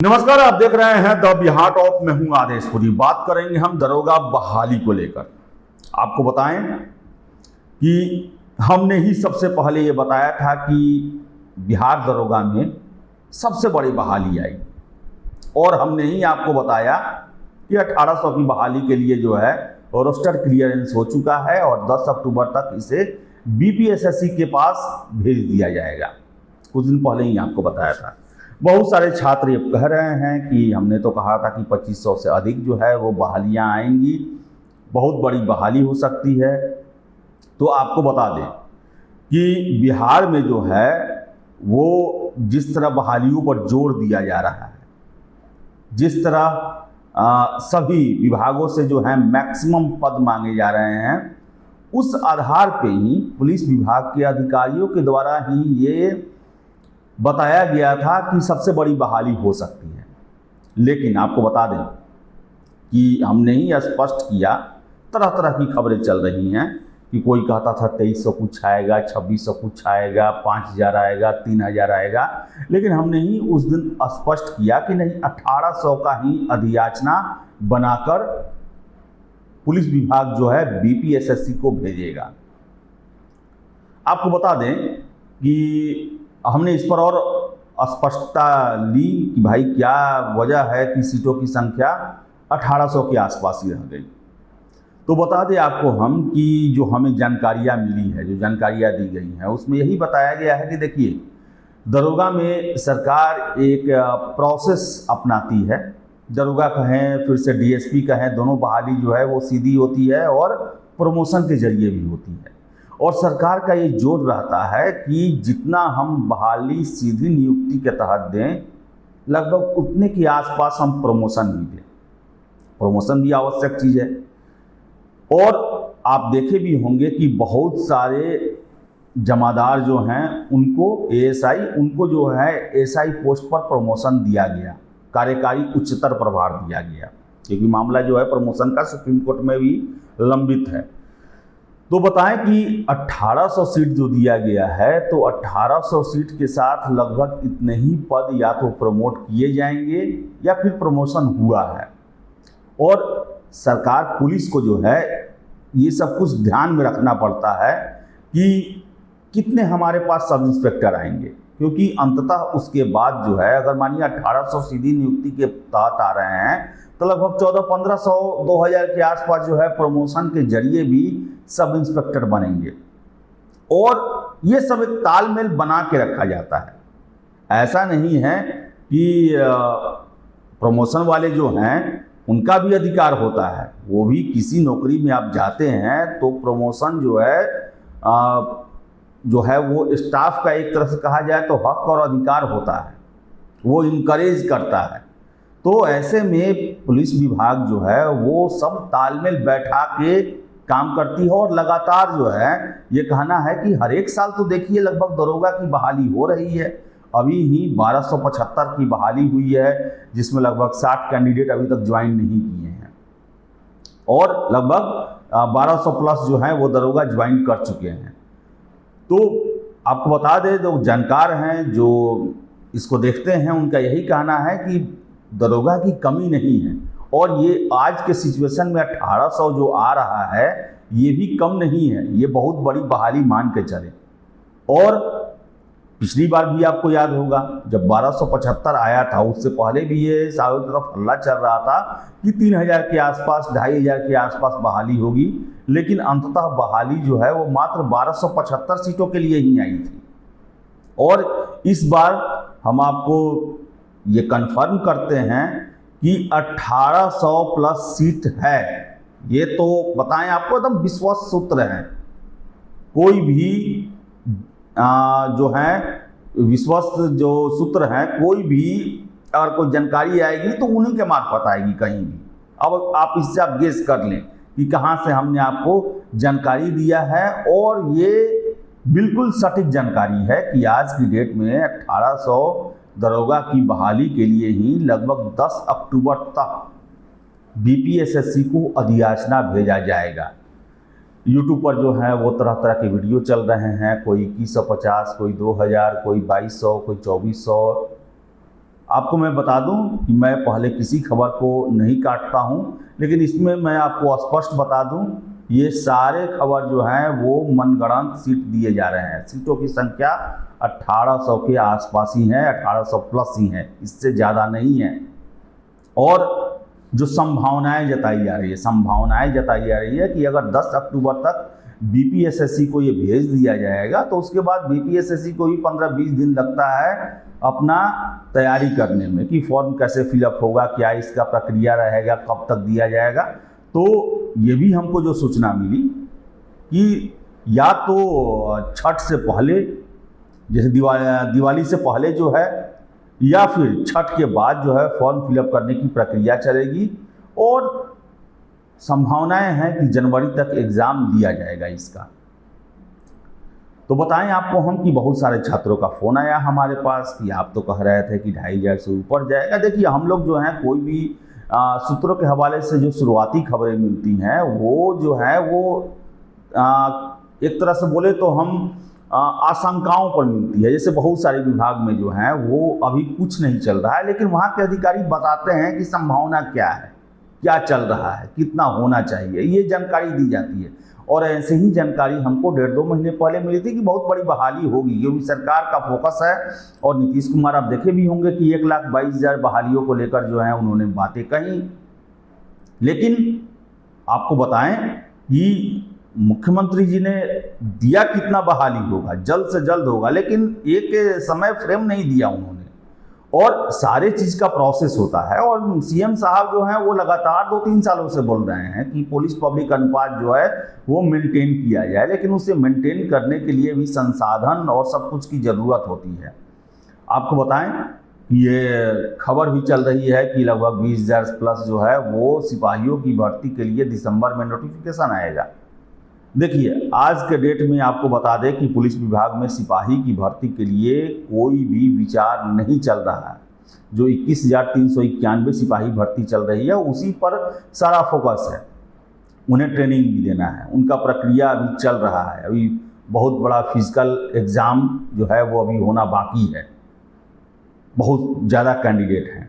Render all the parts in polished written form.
नमस्कार, आप देख रहे हैं द बिहार टॉप। मैं हूं आदेश पुरी। बात करेंगे हम दरोगा बहाली को लेकर। आपको बताएं कि हमने ही सबसे पहले ये बताया था कि बिहार दरोगा में सबसे बड़ी बहाली आई, और हमने ही आपको बताया कि 1800 की बहाली के लिए जो है रोस्टर क्लियरेंस हो चुका है और 10 अक्टूबर तक इसे बीपीएसएससी के पास भेज दिया जाएगा। कुछ दिन पहले ही आपको बताया था। बहुत सारे छात्र ये कह रहे हैं कि हमने तो कहा था कि 2500 से अधिक जो है वो बहालियाँ आएंगी, बहुत बड़ी बहाली हो सकती है। तो आपको बता दें कि बिहार में जो है वो जिस तरह बहालियों पर जोर दिया जा रहा है, जिस तरह सभी विभागों से जो है मैक्सिमम पद मांगे जा रहे हैं, उस आधार पे ही पुलिस विभाग के अधिकारियों के द्वारा ही ये बताया गया था कि सबसे बड़ी बहाली हो सकती है। लेकिन आपको बता दें कि हमने ही स्पष्ट किया, तरह तरह की खबरें चल रही हैं कि कोई कहता था 2300 कुछ आएगा, 2600 कुछ आएगा, 5000 आएगा, 3000 आएगा। लेकिन हमने ही उस दिन स्पष्ट किया कि नहीं, 1800 का ही अधियाचना बनाकर पुलिस विभाग जो है बीपीएसएससी को भेजेगा। आपको बता दें कि हमने इस पर और स्पष्टता ली कि भाई क्या वजह है कि सीटों की संख्या 1800 के आसपास ही रह गई। तो बता दें आपको हम कि जो हमें जानकारियाँ मिली है, जो जानकारियाँ दी गई हैं, उसमें यही बताया गया है कि देखिए, दरोगा में सरकार एक प्रोसेस अपनाती है। दरोगा कहें फिर से डीएसपी कहें, दोनों बहाली जो है वो सीधी होती है और प्रमोशन के जरिए भी होती है। और सरकार का ये जोर रहता है कि जितना हम बहाली सीधी नियुक्ति के तहत दें, लगभग उतने के आसपास हम प्रमोशन भी दें। प्रमोशन भी आवश्यक चीज़ है। और आप देखे भी होंगे कि बहुत सारे जमादार जो हैं उनको एएसआई, उनको जो है एसआई पोस्ट पर प्रमोशन दिया गया, कार्यकारी उच्चतर प्रभार दिया गया, क्योंकि मामला जो है प्रमोशन का सुप्रीम कोर्ट में भी लंबित है। तो बताएं कि 1800 सीट जो दिया गया है, तो 1800 सीट के साथ लगभग इतने ही पद या तो प्रमोट किए जाएंगे या फिर प्रमोशन हुआ है। और सरकार पुलिस को जो है ये सब कुछ ध्यान में रखना पड़ता है कि कितने हमारे पास सब इंस्पेक्टर आएंगे, क्योंकि अंततः उसके बाद जो है अगर मानिए 1800 सीधी नियुक्ति के तहत आ रहे हैं, तो लगभग 1400-1500 2000 के आसपास जो है प्रमोशन के जरिए भी सब इंस्पेक्टर बनेंगे। और ये सब एक तालमेल बना के रखा जाता है। ऐसा नहीं है कि प्रमोशन वाले जो हैं उनका भी अधिकार होता है। वो भी किसी नौकरी में आप जाते हैं तो प्रमोशन जो है वो स्टाफ का एक तरह से कहा जाए तो हक और अधिकार होता है, वो इनकरेज करता है। तो ऐसे में पुलिस विभाग जो है वो सब तालमेल बैठा के काम करती है। और लगातार जो है ये कहना है कि हर एक साल तो देखिए लगभग दरोगा की बहाली हो रही है। अभी ही 1275 की बहाली हुई है, जिसमें लगभग 60 कैंडिडेट अभी तक ज्वाइन नहीं किए हैं, और लगभग 1200 प्लस जो है वो दरोगा ज्वाइन कर चुके हैं। तो आपको बता दें, जो जानकार हैं, जो इसको देखते हैं, उनका यही कहना है कि दरोगा की कमी नहीं है। और ये आज के सिचुएशन में 1800 जो आ रहा है ये भी कम नहीं है, ये बहुत बड़ी बहाली मान के चले। और पिछली बार भी आपको याद होगा जब 1275 आया था, उससे पहले भी ये चारों तरफ हल्ला चल रहा था कि 3000 के आसपास, 2500 के आसपास बहाली होगी। लेकिन अंततः बहाली जो है वो मात्र 1275 सीटों के लिए ही आई थी। और इस बार हम आपको ये कंफर्म करते हैं कि 1800 प्लस सीट है। ये तो बताएं आपको, एकदम विश्वास सूत्र है। कोई भी जो है विश्वस्त जो सूत्र हैं, कोई भी अगर कोई जानकारी आएगी तो उन्हीं के मार्फत आएगी कहीं भी। अब आप इससे आप गेस कर लें कि कहाँ से हमने आपको जानकारी दिया है। और ये बिल्कुल सटीक जानकारी है कि आज की डेट में 1800 दरोगा की बहाली के लिए ही लगभग 10 अक्टूबर तक बीपीएसएससी को अधियाचना भेजा जाएगा। यूट्यूब पर जो है वो तरह तरह के वीडियो चल रहे हैं, कोई 2150, कोई 2000, कोई 2200, कोई 2400, आपको मैं बता दूं कि मैं पहले किसी खबर को नहीं काटता हूं, लेकिन इसमें मैं आपको स्पष्ट बता दूं, ये सारे खबर जो हैं वो मनगढ़ंत सीट दिए जा रहे हैं। सीटों की संख्या 1800 के आसपास ही है, 1800 प्लस ही है, इससे ज़्यादा नहीं है। और जो संभावनाएं जताई जा रही है कि अगर 10 अक्टूबर तक बीपीएसएससी को ये भेज दिया जाएगा तो उसके बाद बीपीएसएससी को भी 15-20 दिन लगता है अपना तैयारी करने में कि फॉर्म कैसे फिलअप होगा, क्या इसका प्रक्रिया रहेगा, कब तक दिया जाएगा। तो ये भी हमको जो सूचना मिली कि या तो छठ से पहले, जैसे दिवाली से पहले जो है, या फिर छठ के बाद जो है फॉर्म फिलअप करने की प्रक्रिया चलेगी और संभावनाएं हैं कि जनवरी तक एग्ज़ाम दिया जाएगा इसका। तो बताएं आपको हम कि बहुत सारे छात्रों का फ़ोन आया हमारे पास कि आप तो कह रहे थे कि 2500 से ऊपर जाएगा। देखिए, हम लोग जो हैं कोई भी सूत्रों के हवाले से जो शुरुआती खबरें मिलती हैं वो जो है वो एक तरह से बोले तो हम आशंकाओं पर मिलती है। जैसे बहुत सारे विभाग में जो है वो अभी कुछ नहीं चल रहा है, लेकिन वहाँ के अधिकारी बताते हैं कि संभावना क्या है, क्या चल रहा है, कितना होना चाहिए, ये जानकारी दी जाती है। और ऐसे ही जानकारी हमको 1.5-2 महीने पहले मिली थी कि बहुत बड़ी बहाली होगी, क्योंकि सरकार का फोकस है। और नीतीश कुमार आप देखे भी होंगे कि 1,22,000 बहालियों को लेकर जो है उन्होंने बातें कही। लेकिन आपको बताएं कि मुख्यमंत्री जी ने दिया कितना बहाली होगा, जल्द से जल्द होगा, लेकिन एक समय फ्रेम नहीं दिया उन्होंने। और सारे चीज़ का प्रोसेस होता है। और सीएम साहब जो हैं वो लगातार 2-3 सालों से बोल रहे हैं कि पुलिस पब्लिक अनुपात जो है वो मेंटेन किया जाए, लेकिन उसे मेंटेन करने के लिए भी संसाधन और सब कुछ की ज़रूरत होती है। आपको बताएं, ये खबर भी चल रही है कि लगभग 20,000 प्लस जो है वो सिपाहियों की भर्ती के लिए दिसंबर में नोटिफिकेशन आएगा। देखिए, आज के डेट में आपको बता दें कि पुलिस विभाग में सिपाही की भर्ती के लिए कोई भी विचार नहीं चल रहा है। जो 21,391 सिपाही भर्ती चल रही है उसी पर सारा फोकस है। उन्हें ट्रेनिंग भी देना है, उनका प्रक्रिया अभी चल रहा है। अभी बहुत बड़ा फिजिकल एग्ज़ाम जो है वो अभी होना बाकी है, बहुत ज़्यादा कैंडिडेट हैं।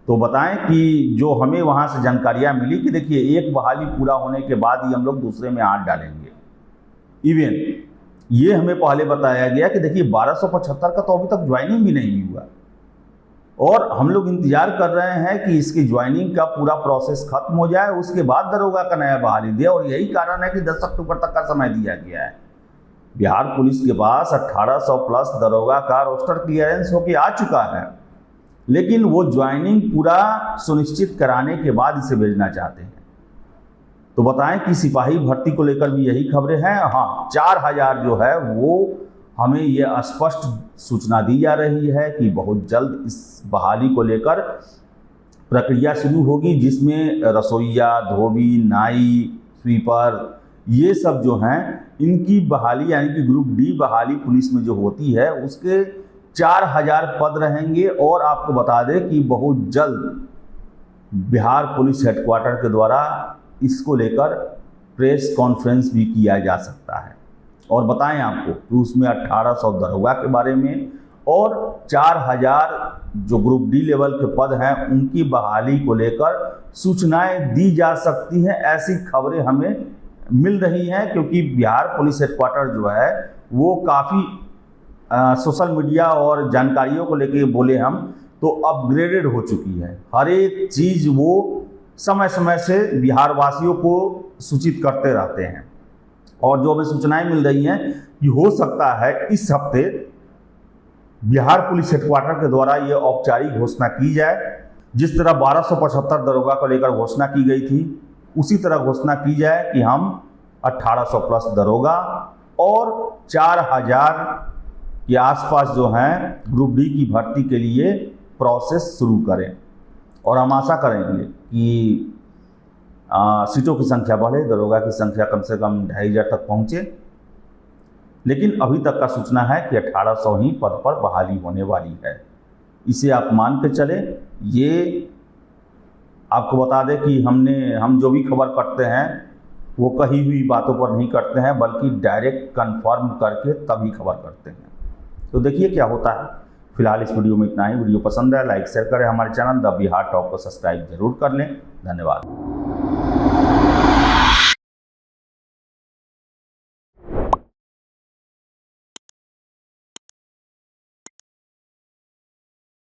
तो बताएं कि जो हमें वहाँ से जानकारियाँ मिली कि देखिए, एक बहाली पूरा होने के बाद ही हम लोग दूसरे में हाथ डालेंगे। इवन ये हमें पहले बताया गया कि देखिए 1275 का तो अभी तक ज्वाइनिंग भी नहीं हुआ और हम लोग इंतजार कर रहे हैं कि इसकी ज्वाइनिंग का पूरा प्रोसेस खत्म हो जाए, उसके बाद दरोगा का नया बहाली दे। और यही कारण है कि 10 अक्टूबर तक का समय दिया गया है। बिहार पुलिस के पास 1800 प्लस दरोगा का रोस्टर क्लियरेंस होकर आ चुका है, लेकिन वो ज्वाइनिंग पूरा सुनिश्चित कराने के बाद इसे भेजना चाहते हैं। तो बताएं कि सिपाही भर्ती को लेकर भी यही खबरें हैं। हाँ, 4000 जो है वो हमें ये स्पष्ट सूचना दी जा रही है कि बहुत जल्द इस बहाली को लेकर प्रक्रिया शुरू होगी, जिसमें रसोइया, धोबी, नाई, स्वीपर, ये सब जो हैं इनकी बहाली, यानी कि ग्रुप डी बहाली पुलिस में जो होती है उसके 4000 पद रहेंगे। और आपको बता दें कि बहुत जल्द बिहार पुलिस हेडक्वार्टर के द्वारा इसको लेकर प्रेस कॉन्फ्रेंस भी किया जा सकता है। और बताएं आपको कि उसमें 1800 दरोगा के बारे में और 4000 जो ग्रुप डी लेवल के पद हैं उनकी बहाली को लेकर सूचनाएं दी जा सकती हैं। ऐसी खबरें हमें मिल रही हैं, क्योंकि बिहार पुलिस हेडक्वार्टर जो है वो काफ़ी सोशल मीडिया और जानकारियों को लेके बोले हम तो अपग्रेडेड हो चुकी है। हर एक चीज़ वो समय समय से बिहार वासियों को सूचित करते रहते हैं। और जो हमें सूचनाएं मिल रही हैं कि हो सकता है इस हफ्ते बिहार पुलिस हेडक्वार्टर के द्वारा ये औपचारिक घोषणा की जाए। जिस तरह 1275 दरोगा को लेकर घोषणा की गई थी, उसी तरह घोषणा की जाए कि हम 1800 प्लस दरोगा और 4000 के आसपास जो हैं ग्रुप डी की भर्ती के लिए प्रोसेस शुरू करें। और हम आशा करेंगे कि सीटों की संख्या बढ़े, दरोगा की संख्या कम से कम 2500 तक पहुँचे। लेकिन अभी तक का सूचना है कि 1800 ही पद पर बहाली होने वाली है। इसे आप मान के चले। ये आपको बता दें कि हम जो भी खबर करते हैं वो कही हुई बातों पर नहीं करते हैं, बल्कि डायरेक्ट कंफर्म करके तभी खबर करते हैं। तो देखिए क्या होता है। फिलहाल इस वीडियो में इतना ही। वीडियो पसंद है लाइक शेयर करें, हमारे चैनल द बिहार टॉप को सब्सक्राइब जरूर कर लें। धन्यवाद।